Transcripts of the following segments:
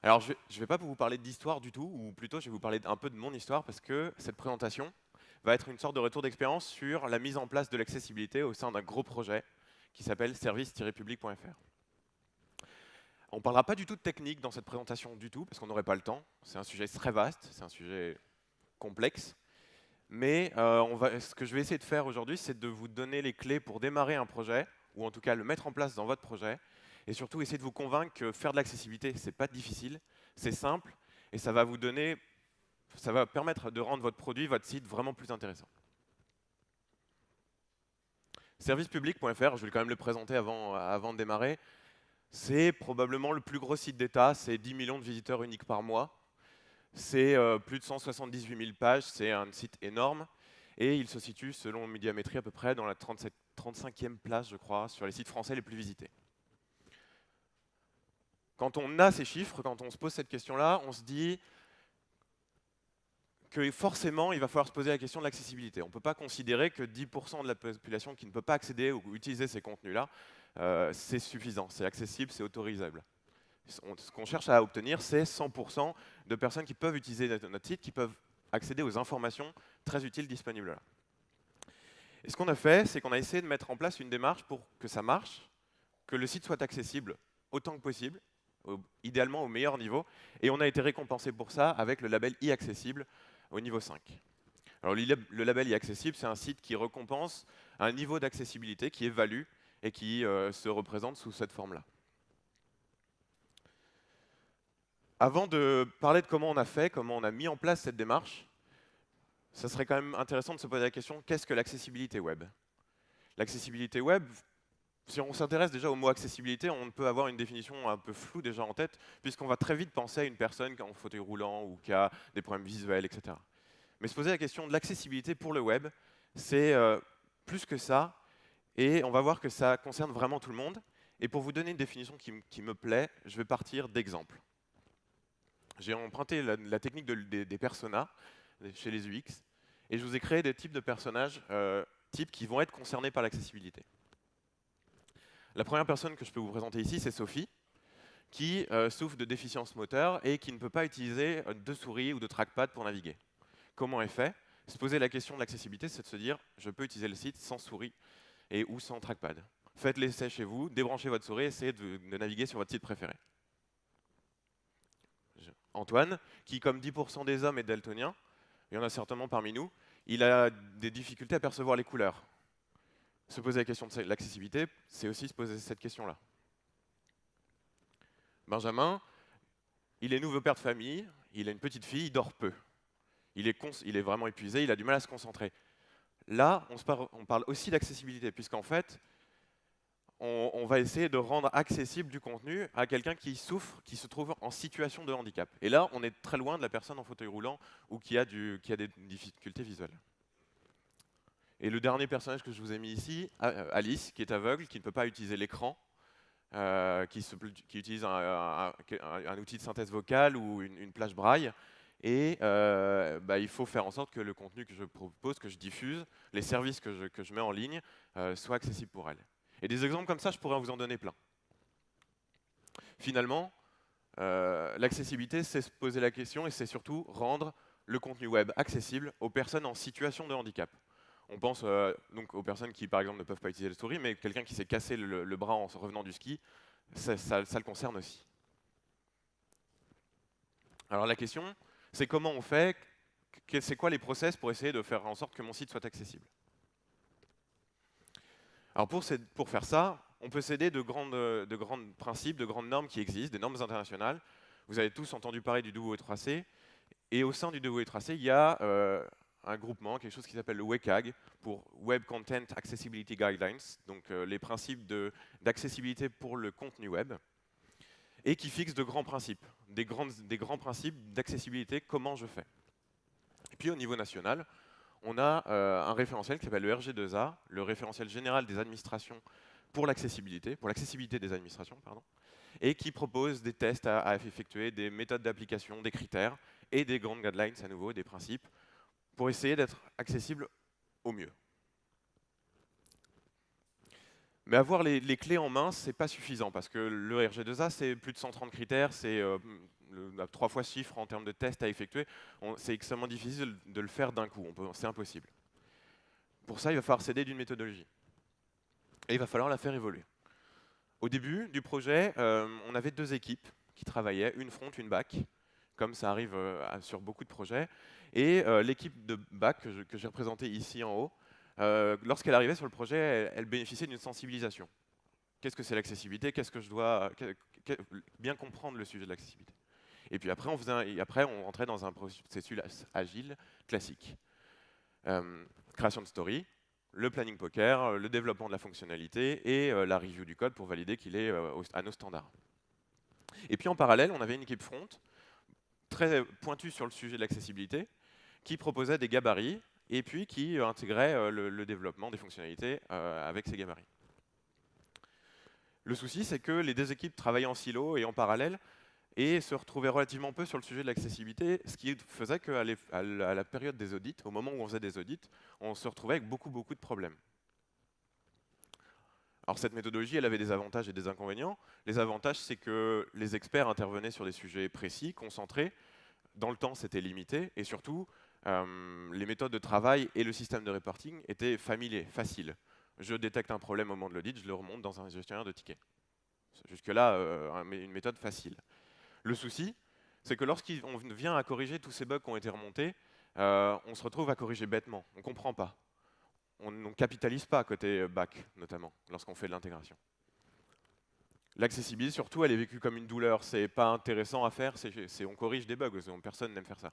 Alors, je ne vais pas vous parler d'histoire du tout, ou plutôt, je vais vous parler un peu de mon histoire, parce que cette présentation va être une sorte de retour d'expérience sur la mise en place de l'accessibilité au sein d'un gros projet qui s'appelle service-public.fr. On ne parlera pas du tout de technique dans cette présentation du tout, parce qu'on n'aurait pas le temps. C'est un sujet très vaste, c'est un sujet complexe. Mais ce que je vais essayer de faire aujourd'hui, c'est de vous donner les clés pour démarrer un projet, ou en tout cas le mettre en place dans votre projet, et surtout essayer de vous convaincre que faire de l'accessibilité, c'est pas difficile, c'est simple, et ça va permettre de rendre votre produit, votre site vraiment plus intéressant. Servicepublic.fr, je vais quand même le présenter avant de démarrer. C'est probablement le plus gros site d'État, c'est 10 millions de visiteurs uniques par mois. C'est plus de 178 000 pages, c'est un site énorme. Et il se situe, selon Médiamétrie, à peu près dans la 35e place, je crois, sur les sites français les plus visités. Quand on a ces chiffres, quand on se pose cette question-là, on se dit que forcément, il va falloir se poser la question de l'accessibilité. On ne peut pas considérer que 10% de la population qui ne peut pas accéder ou utiliser ces contenus-là, c'est suffisant, c'est accessible, c'est autorisable. Ce qu'on cherche à obtenir, c'est 100% de personnes qui peuvent utiliser notre site, qui peuvent accéder aux informations très utiles disponibles là. Et ce qu'on a fait, c'est qu'on a essayé de mettre en place une démarche pour que ça marche, que le site soit accessible autant que possible, idéalement au meilleur niveau, et on a été récompensé pour ça avec le label e-accessible au niveau 5. Alors le label e-accessible, c'est un site qui récompense un niveau d'accessibilité qui évalue et qui se représente sous cette forme-là. Avant de parler de comment on a fait, comment on a mis en place cette démarche, ça serait quand même intéressant de se poser la question, qu'est-ce que l'accessibilité web? L'accessibilité web, si on s'intéresse déjà au mot accessibilité, on peut avoir une définition un peu floue déjà en tête, puisqu'on va très vite penser à une personne qui est en fauteuil roulant ou qui a des problèmes visuels, etc. Mais se poser la question de l'accessibilité pour le web, c'est plus que ça, et on va voir que ça concerne vraiment tout le monde. Et pour vous donner une définition qui me plaît, je vais partir d'exemples. J'ai emprunté la technique des personas chez les UX, et je vous ai créé des types de personnages types qui vont être concernés par l'accessibilité. La première personne que je peux vous présenter ici, c'est Sophie, qui souffre de déficience moteur et qui ne peut pas utiliser de souris ou de trackpad pour naviguer. Comment elle fait? Se poser la question de l'accessibilité, c'est de se dire, je peux utiliser le site sans souris ou sans trackpad. Faites l'essai chez vous, débranchez votre souris, essayez de naviguer sur votre site préféré. Antoine, qui comme 10% des hommes est daltonien, il y en a certainement parmi nous, il a des difficultés à percevoir les couleurs. Se poser la question de l'accessibilité, c'est aussi se poser cette question-là. Benjamin, il est nouveau père de famille, il a une petite fille, il dort peu. Il est vraiment épuisé, il a du mal à se concentrer. Là, on parle aussi d'accessibilité, puisqu'en fait, on va essayer de rendre accessible du contenu à quelqu'un qui souffre, qui se trouve en situation de handicap. Et là, on est très loin de la personne en fauteuil roulant ou qui a des difficultés visuelles. Et le dernier personnage que je vous ai mis ici, Alice, qui est aveugle, qui ne peut pas utiliser l'écran, qui utilise un outil de synthèse vocale ou une plage braille. Et il faut faire en sorte que le contenu que je propose, que je diffuse, les services que je mets en ligne, soient accessibles pour elle. Et des exemples comme ça, je pourrais vous en donner plein. Finalement, l'accessibilité, c'est se poser la question et c'est surtout rendre le contenu web accessible aux personnes en situation de handicap. On pense donc aux personnes qui, par exemple, ne peuvent pas utiliser le souris, mais quelqu'un qui s'est cassé le bras en revenant du ski, ça le concerne aussi. Alors la question, c'est comment on fait, c'est quoi les process pour essayer de faire en sorte que mon site soit accessible. Alors pour faire ça, on peut s'aider de grands principes, de grandes normes qui existent, des normes internationales. Vous avez tous entendu parler du W3C, et au sein du W3C, il y a un groupement, quelque chose qui s'appelle le WCAG, pour Web Content Accessibility Guidelines, donc les principes d'accessibilité pour le contenu web, et qui fixe de grands principes, des grands principes d'accessibilité, comment je fais. Et puis au niveau national, on a un référentiel qui s'appelle le RG2A, le référentiel général des administrations pour l'accessibilité des administrations, pardon, et qui propose des tests à effectuer, des méthodes d'application, des critères, et des grandes guidelines à nouveau, des principes, pour essayer d'être accessible au mieux. Mais avoir les clés en main, c'est pas suffisant, parce que le RG2A, c'est plus de 130 critères, c'est 3 fois chiffre en termes de tests à effectuer, c'est extrêmement difficile de le faire d'un coup, c'est impossible. Pour ça, il va falloir s'aider d'une méthodologie. Et il va falloir la faire évoluer. Au début du projet, on avait 2 équipes qui travaillaient, une front, une back, comme ça arrive sur beaucoup de projets. Et l'équipe de back que j'ai représentée ici en haut, lorsqu'elle arrivait sur le projet, elle bénéficiait d'une sensibilisation. Qu'est-ce que c'est l'accessibilité? Qu'est-ce que je dois bien comprendre le sujet de l'accessibilité? Et puis après, on rentrait dans un processus agile classique. Création de story, le planning poker, le développement de la fonctionnalité et la review du code pour valider qu'il est à nos standards. Et puis en parallèle, on avait une équipe front très pointue sur le sujet de l'accessibilité qui proposait des gabarits et puis qui intégrait le développement des fonctionnalités avec ces gabarits. Le souci, c'est que les 2 équipes travaillaient en silo et en parallèle et se retrouvaient relativement peu sur le sujet de l'accessibilité, ce qui faisait qu'à la période des audits, au moment où on faisait des audits, on se retrouvait avec beaucoup de problèmes. Alors cette méthodologie, elle avait des avantages et des inconvénients. Les avantages, c'est que les experts intervenaient sur des sujets précis, concentrés. Dans le temps, c'était limité. Et surtout, les méthodes de travail et le système de reporting étaient familiers, faciles. Je détecte un problème au moment de l'audit, je le remonte dans un gestionnaire de tickets. Jusque-là, une méthode facile. Le souci, c'est que lorsqu'on vient à corriger tous ces bugs qui ont été remontés, on se retrouve à corriger bêtement. On ne comprend pas. On ne capitalise pas côté back, notamment, lorsqu'on fait de l'intégration. L'accessibilité, surtout, elle est vécue comme une douleur. C'est pas intéressant à faire, on corrige des bugs, personne n'aime faire ça.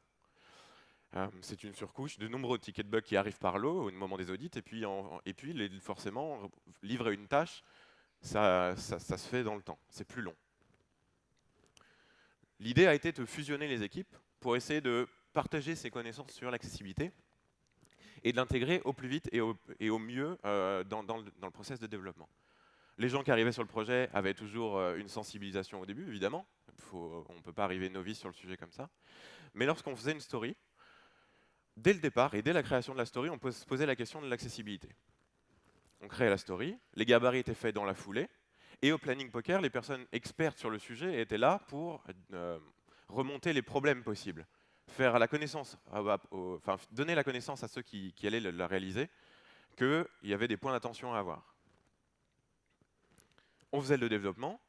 C'est une surcouche de nombreux tickets de bugs qui arrivent par lot au moment des audits, et puis forcément, livrer une tâche, ça se fait dans le temps, c'est plus long. L'idée a été de fusionner les équipes pour essayer de partager ces connaissances sur l'accessibilité et de l'intégrer au plus vite et au mieux dans le process de développement. Les gens qui arrivaient sur le projet avaient toujours une sensibilisation au début, évidemment. On ne peut pas arriver novice sur le sujet comme ça. Mais lorsqu'on faisait une story, dès le départ et dès la création de la story, on peut se poser la question de l'accessibilité. On crée la story, les gabarits étaient faits dans la foulée, et au planning poker, les personnes expertes sur le sujet étaient là pour remonter les problèmes possibles, faire la connaissance, donner la connaissance à ceux qui allaient la réaliser, qu'il y avait des points d'attention à avoir. On faisait le développement,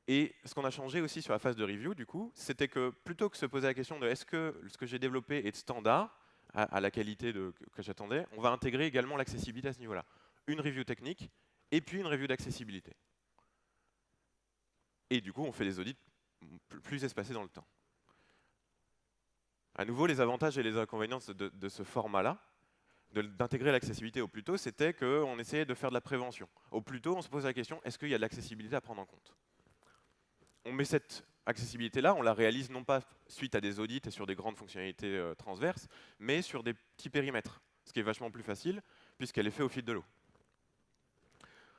et ce qu'on a changé aussi sur la phase de review, du coup, c'était que plutôt que se poser la question de est-ce que ce que j'ai développé est de standard, à la qualité que j'attendais, on va intégrer également l'accessibilité à ce niveau-là. Une review technique, et puis une review d'accessibilité. Et du coup, on fait des audits plus espacés dans le temps. À nouveau, les avantages et les inconvénients de ce format-là, d'intégrer l'accessibilité au plus tôt, c'était qu'on essayait de faire de la prévention. Au plus tôt, on se pose la question, est-ce qu'il y a de l'accessibilité à prendre en compte? On met cette accessibilité-là, on la réalise non pas suite à des audits et sur des grandes fonctionnalités transverses, mais sur des petits périmètres, ce qui est vachement plus facile, puisqu'elle est faite au fil de l'eau.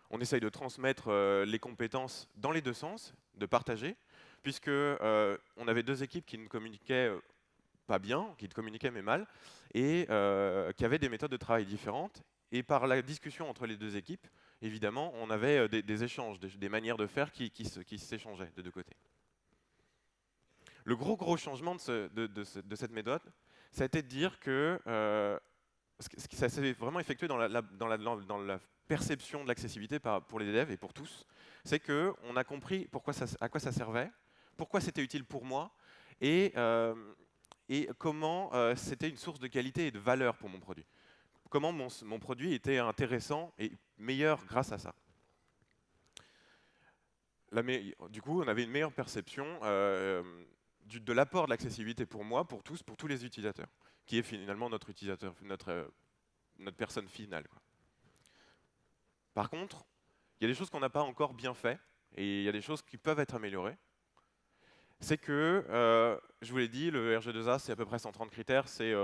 On essaye de transmettre les compétences dans les 2 sens, de partager, puisque on avait 2 équipes qui ne communiquaient pas bien, qui communiquaient mais mal, et qui avaient des méthodes de travail différentes. Et par la discussion entre les 2 équipes, évidemment, on avait des échanges, des manières de faire qui s'échangeaient de 2 côtés. Le gros changement de cette méthode, ça a été de dire que ça s'est vraiment effectué dans la perception de l'accessibilité pour les devs et pour tous, c'est qu'on a compris à quoi ça servait, pourquoi c'était utile pour moi, et comment c'était une source de qualité et de valeur pour mon produit. Comment mon produit était intéressant et meilleur grâce à ça. Du coup, on avait une meilleure perception de l'apport de l'accessibilité pour moi, pour tous les utilisateurs, qui est finalement notre utilisateur, notre personne finale, quoi. Par contre, il y a des choses qu'on n'a pas encore bien fait, et il y a des choses qui peuvent être améliorées. C'est que, je vous l'ai dit, le RG2A, c'est à peu près 130 critères, c'est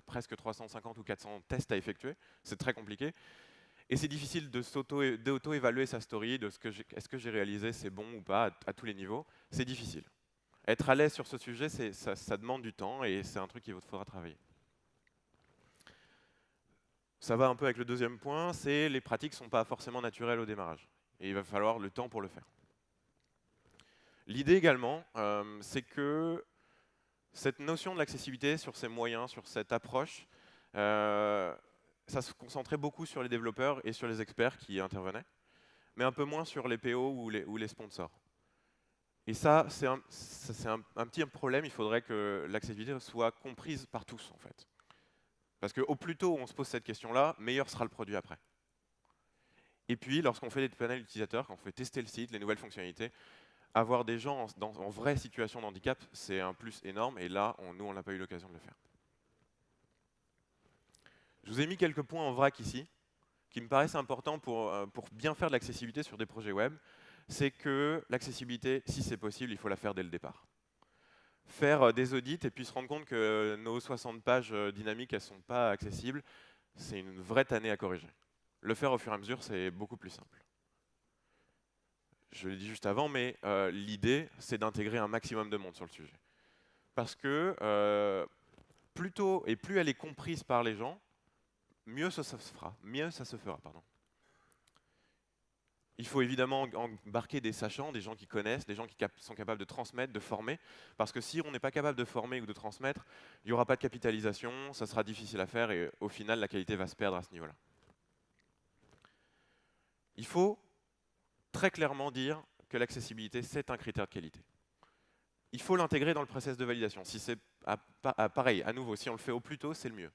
presque 350 ou 400 tests à effectuer, c'est très compliqué. Et c'est difficile d'auto-évaluer sa story, de est-ce que j'ai réalisé, c'est bon ou pas, à tous les niveaux, c'est difficile. Être à l'aise sur ce sujet, ça demande du temps, et c'est un truc qu'il faudra travailler. Ça va un peu avec le deuxième point, c'est les pratiques ne sont pas forcément naturelles au démarrage. Et il va falloir le temps pour le faire. L'idée également, c'est que cette notion de l'accessibilité sur ces moyens, sur cette approche, ça se concentrait beaucoup sur les développeurs et sur les experts qui intervenaient, mais un peu moins sur les PO ou les sponsors. Et ça, c'est un petit problème. Il faudrait que l'accessibilité soit comprise par tous, en fait. Parce qu'au plus tôt on se pose cette question-là, meilleur sera le produit après. Et puis, lorsqu'on fait des panels utilisateurs, quand on fait tester le site, les nouvelles fonctionnalités, avoir des gens en vraie situation de handicap, c'est un plus énorme. Et là, nous, on n'a pas eu l'occasion de le faire. Je vous ai mis quelques points en vrac ici, qui me paraissent importants pour bien faire de l'accessibilité sur des projets web. C'est que l'accessibilité, si c'est possible, il faut la faire dès le départ. Faire des audits et puis se rendre compte que nos 60 pages dynamiques, elles ne sont pas accessibles, c'est une vraie tannée à corriger. Le faire au fur et à mesure, c'est beaucoup plus simple. Je l'ai dit juste avant, mais l'idée, c'est d'intégrer un maximum de monde sur le sujet. Parce que plus tôt et plus elle est comprise par les gens, mieux ça se fera. Pardon. Il faut évidemment embarquer des sachants, des gens qui connaissent, des gens qui sont capables de transmettre, de former. Parce que si on n'est pas capable de former ou de transmettre, il n'y aura pas de capitalisation, ça sera difficile à faire et au final, la qualité va se perdre à ce niveau-là. Il faut très clairement dire que l'accessibilité, c'est un critère de qualité. Il faut l'intégrer dans le process de validation. Si c'est pareil, à nouveau, si on le fait au plus tôt, c'est le mieux.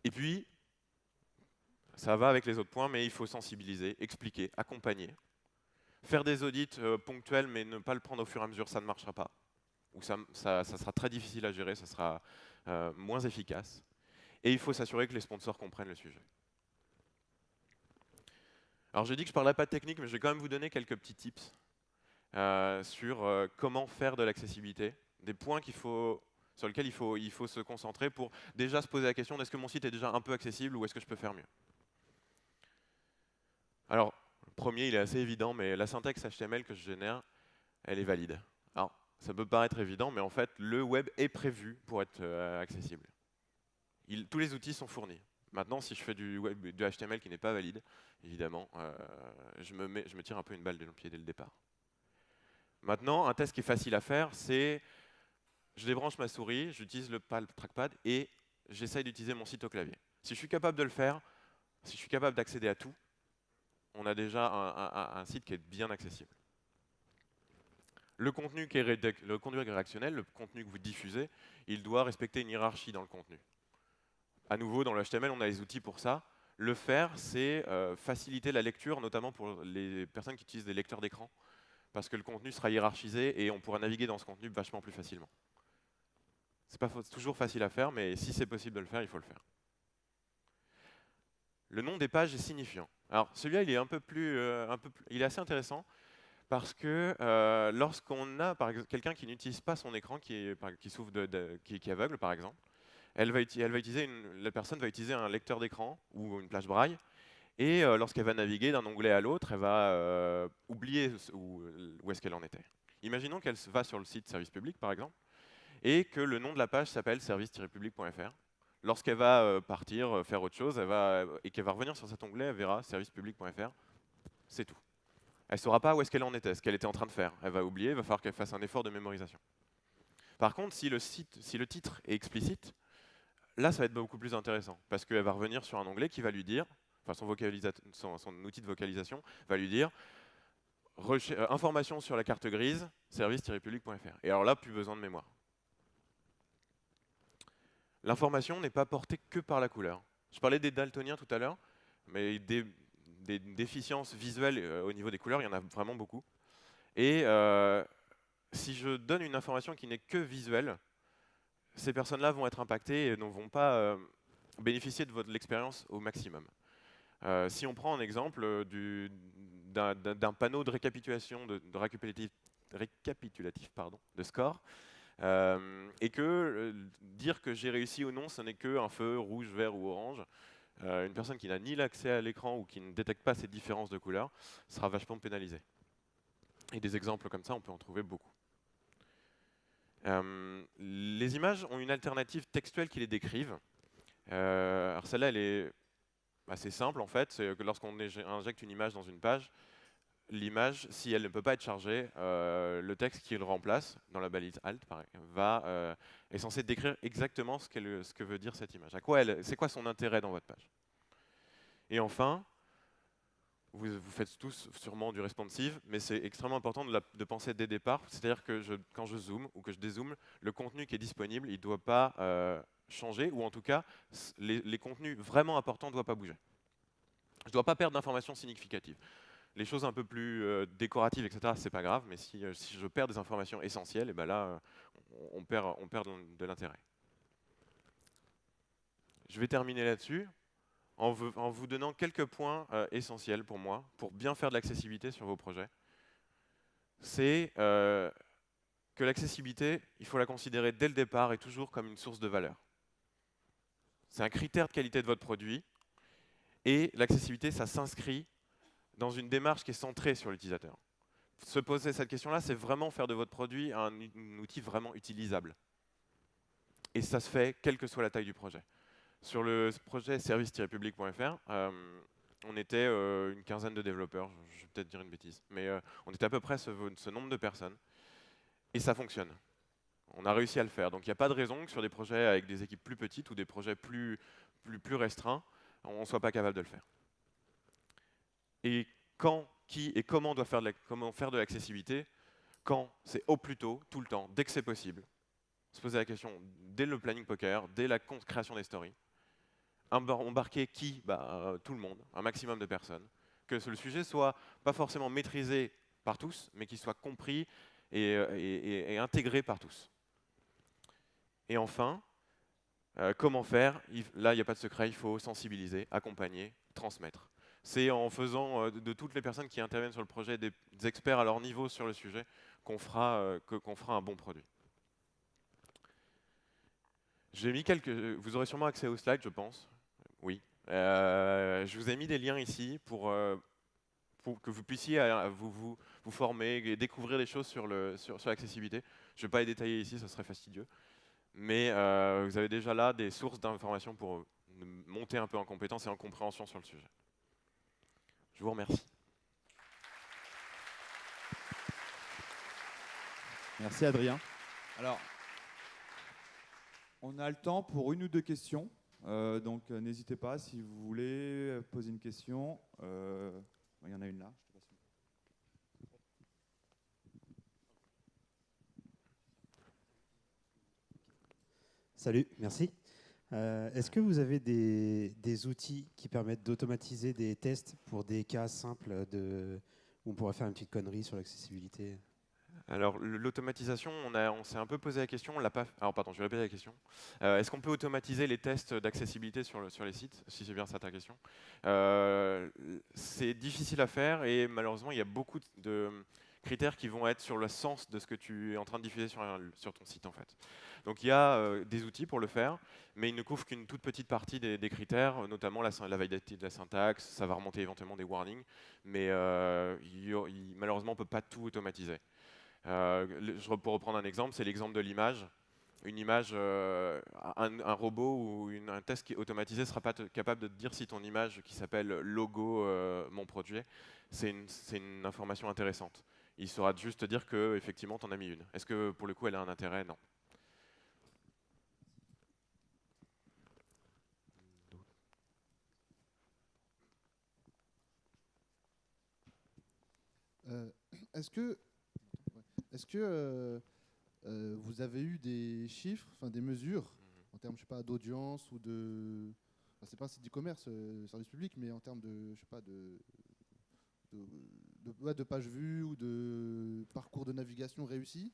Et puis, ça va avec les autres points, mais il faut sensibiliser, expliquer, accompagner. Faire des audits ponctuels, mais ne pas le prendre au fur et à mesure, ça ne marchera pas. Ou ça sera très difficile à gérer, ça sera moins efficace. Et il faut s'assurer que les sponsors comprennent le sujet. Alors j'ai dit que je ne parlerais pas de technique, mais je vais quand même vous donner quelques petits tips sur comment faire de l'accessibilité, des points sur lesquels il faut se concentrer pour déjà se poser la question, est-ce que mon site est déjà un peu accessible ou est-ce que je peux faire mieux? Alors, le premier, il est assez évident, mais la syntaxe HTML que je génère, elle est valide. Alors, ça peut paraître évident, mais en fait, le web est prévu pour être accessible. Tous les outils sont fournis. Maintenant, si je fais du HTML qui n'est pas valide, évidemment, je me tire un peu une balle dans le pied dès le départ. Maintenant, un test qui est facile à faire, c'est je débranche ma souris, j'utilise le trackpad et j'essaye d'utiliser mon site au clavier. Si je suis capable de le faire, si je suis capable d'accéder à tout, on a déjà un site qui est bien accessible. Le contenu qui est rédactionnel, le contenu que vous diffusez, il doit respecter une hiérarchie dans le contenu. À nouveau, dans le HTML, on a les outils pour ça. Le faire, c'est faciliter la lecture, notamment pour les personnes qui utilisent des lecteurs d'écran, parce que le contenu sera hiérarchisé et on pourra naviguer dans ce contenu vachement plus facilement. C'est pas toujours facile à faire, mais si c'est possible de le faire, il faut le faire. Le nom des pages est signifiant. Alors celui-là, il est il est assez intéressant parce que lorsqu'on a quelqu'un qui n'utilise pas son écran, qui est aveugle par exemple, la personne va utiliser un lecteur d'écran ou une plage braille, et lorsqu'elle va naviguer d'un onglet à l'autre, elle va oublier où est-ce qu'elle en était. Imaginons qu'elle va sur le site Service Public par exemple, et que le nom de la page s'appelle service-public.fr. Lorsqu'elle va partir, faire autre chose, et qu'elle va revenir sur cet onglet, elle verra service-public.fr, c'est tout. Elle ne saura pas où est-ce qu'elle en était, ce qu'elle était en train de faire. Elle va oublier, il va falloir qu'elle fasse un effort de mémorisation. Par contre, si le titre est explicite, là, ça va être beaucoup plus intéressant, parce qu'elle va revenir sur un onglet qui va lui dire, enfin son outil de vocalisation va lui dire information sur la carte grise, service-public.fr. Et alors là, plus besoin de mémoire. L'information n'est pas portée que par la couleur. Je parlais des daltoniens tout à l'heure, mais des déficiences visuelles au niveau des couleurs, il y en a vraiment beaucoup. Et si je donne une information qui n'est que visuelle, ces personnes-là vont être impactées et ne vont pas bénéficier de l'expérience au maximum. Si on prend un exemple d'un panneau de récapitulation, récapitulatif de score, et que dire que j'ai réussi ou non, ce n'est qu'un feu rouge, vert ou orange, une personne qui n'a ni l'accès à l'écran ou qui ne détecte pas ces différences de couleurs sera vachement pénalisée. Et des exemples comme ça, on peut en trouver beaucoup. Les images ont une alternative textuelle qui les décrivent. Alors celle-là, elle est assez simple en fait. C'est que lorsqu'on injecte une image dans une page, l'image, si elle ne peut pas être chargée, le texte qui le remplace, dans la balise alt, est censé décrire exactement ce que veut dire cette image. C'est quoi son intérêt dans votre page? Et enfin, vous faites tous sûrement du responsive, mais c'est extrêmement important de penser dès le départ. C'est-à-dire que quand je zoome ou que je dézoome, le contenu qui est disponible, il ne doit pas changer, ou en tout cas, les contenus vraiment importants ne doivent pas bouger. Je ne dois pas perdre d'informations significatives. Les choses un peu plus décoratives, etc., c'est pas grave, mais si je perds des informations essentielles, et ben là, on perd de l'intérêt. Je vais terminer là-dessus en vous donnant quelques points essentiels pour moi, pour bien faire de l'accessibilité sur vos projets. C'est que l'accessibilité, il faut la considérer dès le départ et toujours comme une source de valeur. C'est un critère de qualité de votre produit, et l'accessibilité, ça s'inscrit dans une démarche qui est centrée sur l'utilisateur. Se poser cette question-là, c'est vraiment faire de votre produit un outil vraiment utilisable. Et ça se fait quelle que soit la taille du projet. Sur le projet service-public.fr, on était une quinzaine de développeurs, je vais peut-être dire une bêtise, mais on était à peu près ce nombre de personnes, et ça fonctionne. On a réussi à le faire. Donc il n'y a pas de raison que sur des projets avec des équipes plus petites ou des projets plus restreints, on ne soit pas capable de le faire. Et quand, qui et comment comment faire de l'accessibilité? Quand? C'est au plus tôt, tout le temps, dès que c'est possible. Se poser la question dès le planning poker, dès la création des stories. Embarquer qui? Tout le monde, un maximum de personnes. Que le sujet soit pas forcément maîtrisé par tous, mais qu'il soit compris et intégré par tous. Et enfin, comment faire? Là, il n'y a pas de secret, il faut sensibiliser, accompagner, transmettre. C'est en faisant de toutes les personnes qui interviennent sur le projet des experts à leur niveau sur le sujet qu'on fera un bon produit. J'ai mis vous aurez sûrement accès aux slides, je pense. Oui. Je vous ai mis des liens ici pour que vous puissiez vous former et découvrir des choses sur l'accessibilité. Je ne vais pas les détailler ici, ce serait fastidieux. Mais vous avez déjà là des sources d'informations pour monter un peu en compétence et en compréhension sur le sujet. Je vous remercie. Merci Adrien. Alors, on a le temps pour une ou deux questions. Donc n'hésitez pas si vous voulez poser une question. Il y en a une là. Salut, merci. Est-ce que vous avez des outils qui permettent d'automatiser des tests pour des cas simples où on pourrait faire une petite connerie sur l'accessibilité? Alors, l'automatisation, on s'est un peu posé la question, on l'a pas. Alors, pardon, je vais répéter la question. Est-ce qu'on peut automatiser les tests d'accessibilité sur les sites, si c'est bien ça ta question? C'est difficile à faire et malheureusement, il y a beaucoup de critères qui vont être sur le sens de ce que tu es en train de diffuser sur ton site, en fait. Donc, il y a des outils pour le faire, mais ils ne couvrent qu'une toute petite partie des critères, notamment la validité de la syntaxe. Ça va remonter éventuellement des warnings, mais malheureusement, on ne peut pas tout automatiser. Pour reprendre un exemple, c'est l'exemple de l'image. Une image, un robot ou un test qui est automatisé ne sera pas capable de te dire si ton image qui s'appelle logo mon produit, c'est une information intéressante. Il saura juste te dire que effectivement tu en as mis une. Est-ce que pour le coup elle a un intérêt? Non. Est-ce que vous avez eu des chiffres, enfin des mesures en termes, je sais pas, d'audience ou de, enfin, c'est pas un site d'e-commerce, service public, mais en termes de, je sais pas, de pages vues ou de parcours de navigation réussis,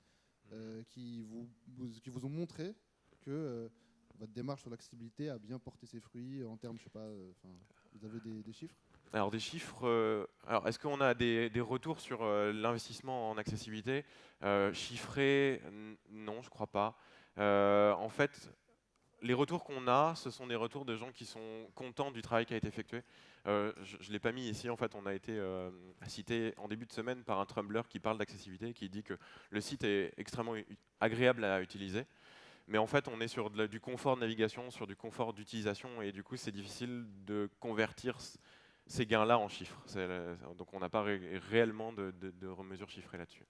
qui vous ont montré que votre démarche sur l'accessibilité a bien porté ses fruits en termes, je sais pas, vous avez des chiffres? Alors des chiffres. Alors est-ce qu'on a des retours sur l'investissement en accessibilité chiffrés? Non, je crois pas. En fait, les retours qu'on a, ce sont des retours de gens qui sont contents du travail qui a été effectué. Je ne l'ai pas mis ici, en fait, on a été cité en début de semaine par un Tumblr qui parle d'accessibilité, qui dit que le site est extrêmement agréable à utiliser. Mais en fait, on est sur du confort de navigation, sur du confort d'utilisation, et du coup, c'est difficile de convertir ces gains-là en chiffres. Donc on n'a pas réellement de mesures chiffrées là-dessus.